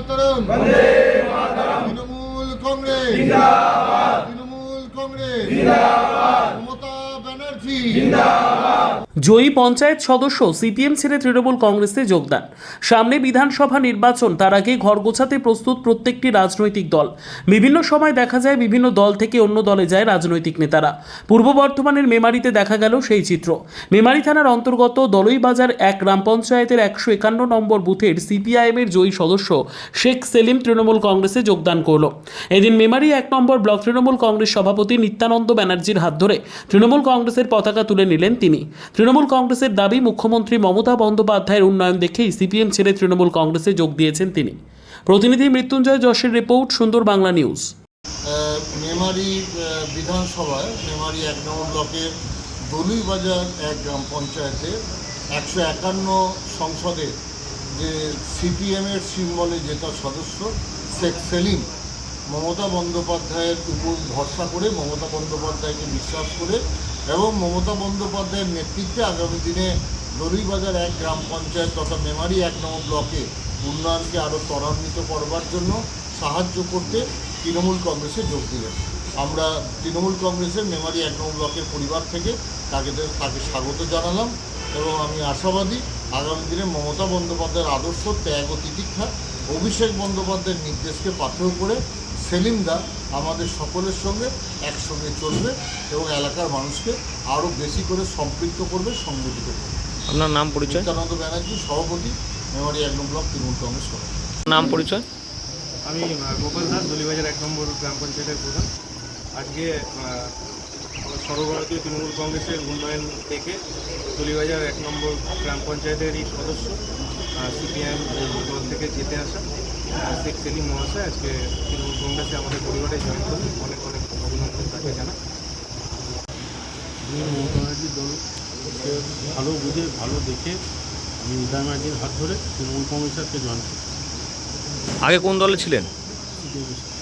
মাতরম, তৃণমূল কংগ্রেস, তৃণমূল কংগ্রেস, মমতা ব্যানার্জি। জয়ী পঞ্চায়েত সদস্য সিপিএম ছেড়ে তৃণমূল কংগ্রেসে যোগদান। সামনে বিধানসভা নির্বাচন, তার আগে ঘর গোছাতে প্রস্তুত প্রত্যেকটি রাজনৈতিক দল। বিভিন্ন সময় দেখা যায় বিভিন্ন দল থেকে অন্য দলে যায় রাজনৈতিক নেতারা। পূর্ব বর্ধমানের মেমারিতে দেখা গেল সেই চিত্র। মেমারি থানার অন্তর্গত দলইবাজার 1 গ্রাম পঞ্চায়েতের 151 নম্বর বুথের সিপিআইএমের জয়ী সদস্য শেখ সেলিম তৃণমূল কংগ্রেসে যোগদান করল। এদিন মেমারি 1 নম্বর ব্লক তৃণমূল কংগ্রেস সভাপতি নিত্যানন্দ ব্যানার্জির হাত ধরে তৃণমূল কংগ্রেসের পতাকা তুলে নিলেন তিনি। তৃণমূল কংগ্রেসের দাবি, মুখ্যমন্ত্রী মমতা বন্দ্যোপাধ্যায়ের উন্নয়ন দেখেই সিপিএম ছেড়ে তৃণমূল কংগ্রেসে যোগ দিয়েছেন তিনি। প্রতিনিধি মৃত্যুঞ্জয় যশের রিপোর্ট, সুন্দর বাংলা নিউজ। মেমারি বিধানসভায় মেমারি 1 নম্বর ব্লকের দলুইবাজার 1 গ্রাম পঞ্চায়েতের 151 সংসদের যে সিপিএমের সিম্বলে জেতা সদস্য শেখ সেলিম মমতা বন্দ্যোপাধ্যায়ের উপর ভরসা করে, মমতা বন্দ্যোপাধ্যায়কে বিশ্বাস করে এবং মমতা বন্দ্যোপাধ্যায়ের নেতৃত্বে আগামী দিনে দলুইবাজার 1 গ্রাম পঞ্চায়েত তথা মেমারি 1 নম্বর ব্লকে উন্নয়নকে আরও ত্বরান্বিত করবার জন্য সাহায্য করতে তৃণমূল কংগ্রেসে যোগ দিলেন। আমরা তৃণমূল কংগ্রেসের মেমারি 1 নম্বর ব্লকের পরিবার থেকে তাকে স্বাগত জানালাম এবং আমি আশাবাদী আগামী দিনে মমতা বন্দ্যোপাধ্যায়ের আদর্শ, ত্যাগ ও তিতিক্ষা, অভিষেক বন্দ্যোপাধ্যায়ের নির্দেশকে পাথেয় করে সেলিমদা আমাদের সকলের সঙ্গে একসঙ্গে চলবে এবং এলাকার মানুষকে আরও বেশি করে সম্পৃক্ত করবে, সংগঠিত করবে। আপনার নাম পরিচয়? নিত্যানন্দ ব্যানার্জি, সভাপতি, মেমারি 1 নম্বর ব্লক তৃণমূল কংগ্রেস সভাপতি। নাম পরিচয়? আমি গোপাল দাস, দলিবাজার 1 নম্বর গ্রাম পঞ্চায়েতের প্রধান। আজকে সর্বভারতীয় তৃণমূল কংগ্রেসের উন্নয়ন থেকে দলিবাজার 1 নম্বর গ্রাম পঞ্চায়েতেরই সদস্য সিপিআইএম দল থেকে জিতে আসা শেখ সেলিম মহাশয় আজকে তৃণমূল কংগ্রেসে আমাদের পরিবারে জয়েন করলেন। অনেক অনেক অভিনন্দন তাকে জানাই। আমি মমতা ব্যানার্জির দলকে ভালো বুঝে ভালো দেখে আমি মমতা ব্যানার্জির হাত ধরে তৃণমূল কংগ্রেসকে জয়েন করি। আগে কোন দলে ছিলেন? সিপিএম